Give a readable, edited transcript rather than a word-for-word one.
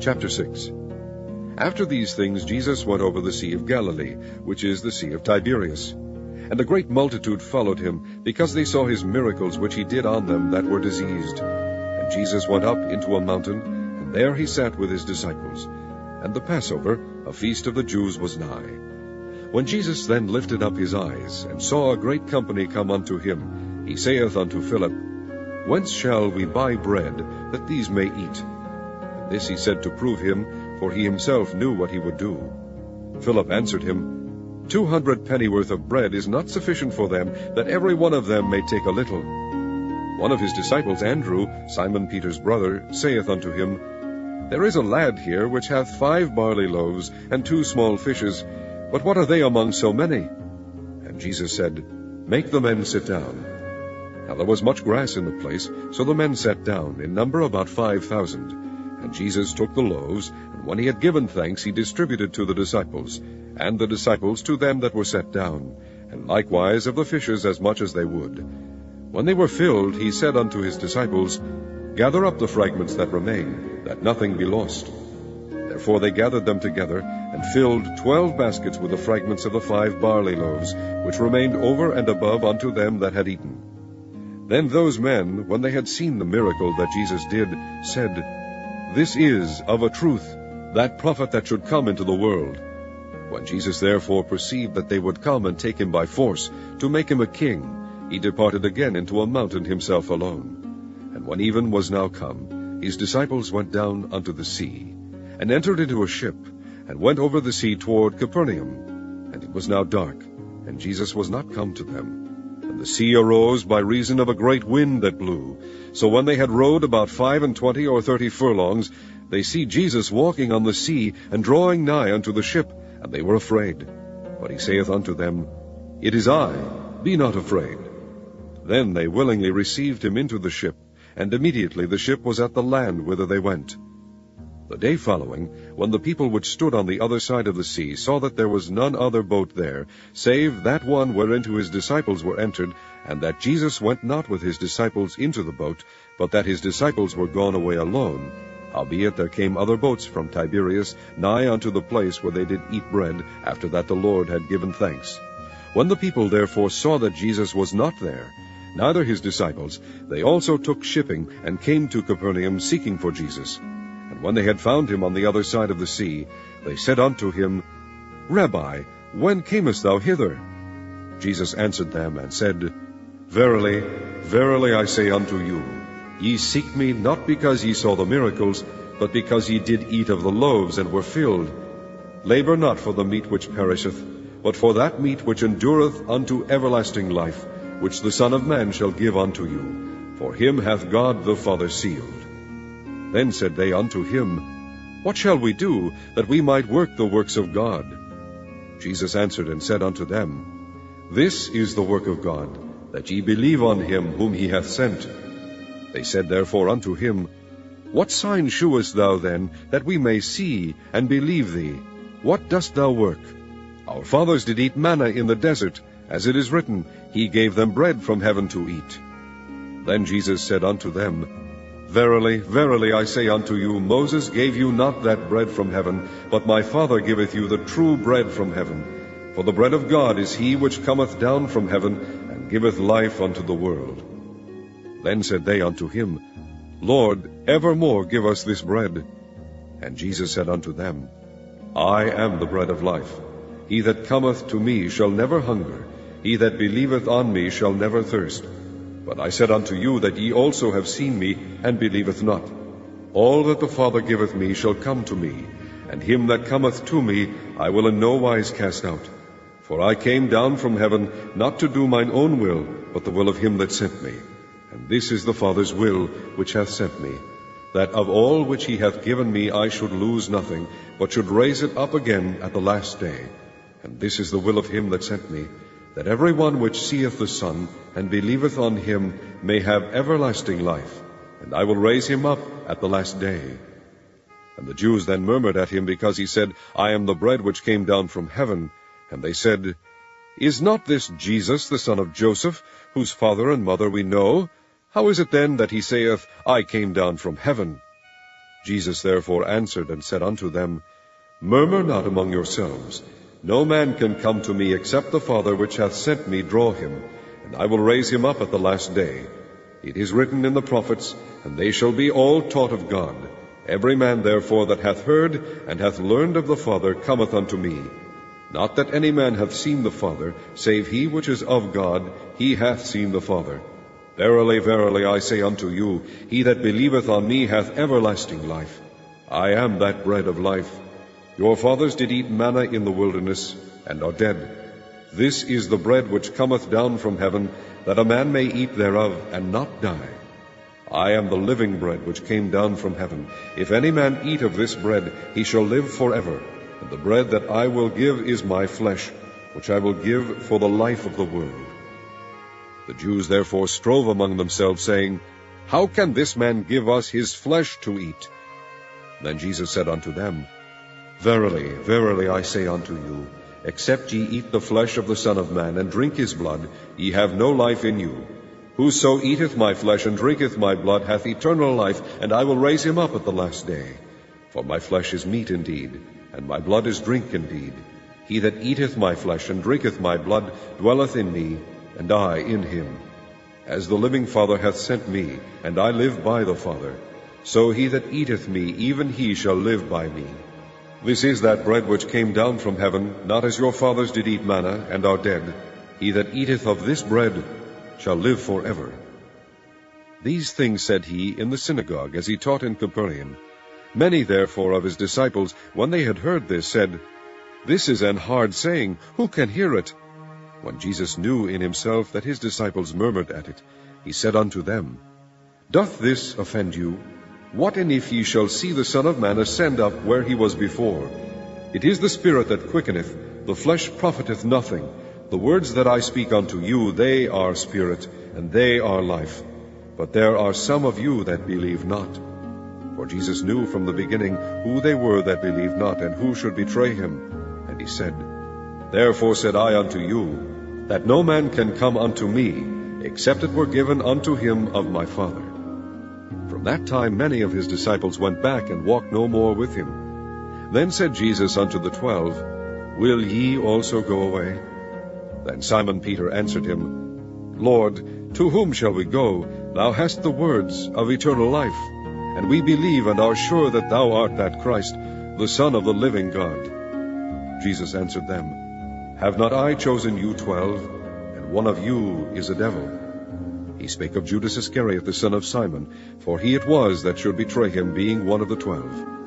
Chapter 6. After these things Jesus went over the Sea of Galilee, which is the Sea of Tiberias. And a great multitude followed him, because they saw his miracles which he did on them that were diseased. And Jesus went up into a mountain, and there he sat with his disciples. And the Passover, a feast of the Jews, was nigh. When Jesus then lifted up his eyes, and saw a great company come unto him, he saith unto Philip, Whence shall we buy bread, that these may eat? And this he said to prove him, for he himself knew what he would do. Philip answered him, 200 pennyworth of bread is not sufficient for them, that every one of them may take a little. One of his disciples, Andrew, Simon Peter's brother, saith unto him, There is a lad here which hath 5 barley loaves, and 2 small fishes, but what are they among so many? And Jesus said, Make the men sit down. Now there was much grass in the place, so the men sat down, in number about 5,000. And Jesus took the loaves, and when he had given thanks, he distributed to the disciples, and the disciples to them that were set down, and likewise of the fishes as much as they would. When they were filled, he said unto his disciples, Gather up the fragments that remain, that nothing be lost. Therefore they gathered them together, and filled 12 baskets with the fragments of the 5 barley loaves, which remained over and above unto them that had eaten. Then those men, when they had seen the miracle that Jesus did, said, This is, of a truth, that prophet that should come into the world. When Jesus therefore perceived that they would come and take him by force, to make him a king, he departed again into a mountain himself alone. And when even was now come, his disciples went down unto the sea, and entered into a ship, and went over the sea toward Capernaum. And it was now dark, and Jesus was not come to them. And the sea arose by reason of a great wind that blew. So when they had rowed about 25 or 30 furlongs, they see Jesus walking on the sea, and drawing nigh unto the ship, and they were afraid. But he saith unto them, It is I, be not afraid. Then they willingly received him into the ship, and immediately the ship was at the land whither they went. The day following, when the people which stood on the other side of the sea saw that there was none other boat there, save that one whereinto his disciples were entered, and that Jesus went not with his disciples into the boat, but that his disciples were gone away alone, howbeit there came other boats from Tiberias nigh unto the place where they did eat bread, after that the Lord had given thanks. When the people therefore saw that Jesus was not there, neither his disciples, they also took shipping, and came to Capernaum, seeking for Jesus. And when they had found him on the other side of the sea, they said unto him, Rabbi, when camest thou hither? Jesus answered them, and said, Verily, verily I say unto you, ye seek me not because ye saw the miracles, but because ye did eat of the loaves, and were filled. Labor not for the meat which perisheth, but for that meat which endureth unto everlasting life, which the Son of Man shall give unto you. For him hath God the Father sealed. Then said they unto him, What shall we do, that we might work the works of God? Jesus answered and said unto them, This is the work of God, that ye believe on him whom he hath sent. They said therefore unto him, What sign shewest thou then, that we may see and believe thee? What dost thou work? Our fathers did eat manna in the desert, as it is written, He gave them bread from heaven to eat. Then Jesus said unto them, Verily, verily, I say unto you, Moses gave you not that bread from heaven, but my Father giveth you the true bread from heaven. For the bread of God is he which cometh down from heaven, and giveth life unto the world. Then said they unto him, Lord, evermore give us this bread. And Jesus said unto them, I am the bread of life. He that cometh to me shall never hunger, he that believeth on me shall never thirst. But I said unto you that ye also have seen me, and believeth not. All that the Father giveth me shall come to me, and him that cometh to me I will in no wise cast out. For I came down from heaven, not to do mine own will, but the will of him that sent me. And this is the Father's will which hath sent me, that of all which he hath given me I should lose nothing, but should raise it up again at the last day. And this is the will of him that sent me, that every one which seeth the Son, and believeth on him, may have everlasting life, and I will raise him up at the last day. And the Jews then murmured at him, because he said, I am the bread which came down from heaven. And they said, Is not this Jesus the son of Joseph, whose father and mother we know? How is it then that he saith, I came down from heaven? Jesus therefore answered and said unto them, Murmur not among yourselves. No man can come to me except the Father which hath sent me draw him, and I will raise him up at the last day. It is written in the prophets, and they shall be all taught of God. Every man therefore that hath heard and hath learned of the Father cometh unto me. Not that any man hath seen the Father, save he which is of God, he hath seen the Father. Verily, verily, I say unto you, he that believeth on me hath everlasting life. I am that bread of life. Your fathers did eat manna in the wilderness, and are dead. This is the bread which cometh down from heaven, that a man may eat thereof, and not die. I am the living bread which came down from heaven. If any man eat of this bread, he shall live forever. And the bread that I will give is my flesh, which I will give for the life of the world. The Jews therefore strove among themselves, saying, How can this man give us his flesh to eat? Then Jesus said unto them, Verily, verily, I say unto you, except ye eat the flesh of the Son of Man, and drink his blood, ye have no life in you. Whoso eateth my flesh and drinketh my blood hath eternal life, and I will raise him up at the last day. For my flesh is meat indeed, and my blood is drink indeed. He that eateth my flesh and drinketh my blood dwelleth in me, and I in him. As the living Father hath sent me, and I live by the Father, so he that eateth me, even he shall live by me. This is that bread which came down from heaven, not as your fathers did eat manna, and are dead. He that eateth of this bread shall live forever. These things said he in the synagogue, as he taught in Capernaum. Many therefore of his disciples, when they had heard this, said, This is an hard saying, who can hear it? When Jesus knew in himself that his disciples murmured at it, he said unto them, Doth this offend you? What and if ye shall see the Son of Man ascend up where he was before? It is the Spirit that quickeneth, the flesh profiteth nothing. The words that I speak unto you, they are spirit, and they are life. But there are some of you that believe not. For Jesus knew from the beginning who they were that believed not, and who should betray him. And he said, Therefore said I unto you, that no man can come unto me, except it were given unto him of my Father. From that time many of his disciples went back, and walked no more with him. Then said Jesus unto the 12, Will ye also go away? Then Simon Peter answered him, Lord, to whom shall we go? Thou hast the words of eternal life. And we believe and are sure that thou art that Christ, the Son of the living God. Jesus answered them, Have not I chosen you 12, and one of you is a devil? He spake of Judas Iscariot, the son of Simon, for he it was that should betray him, being one of the 12.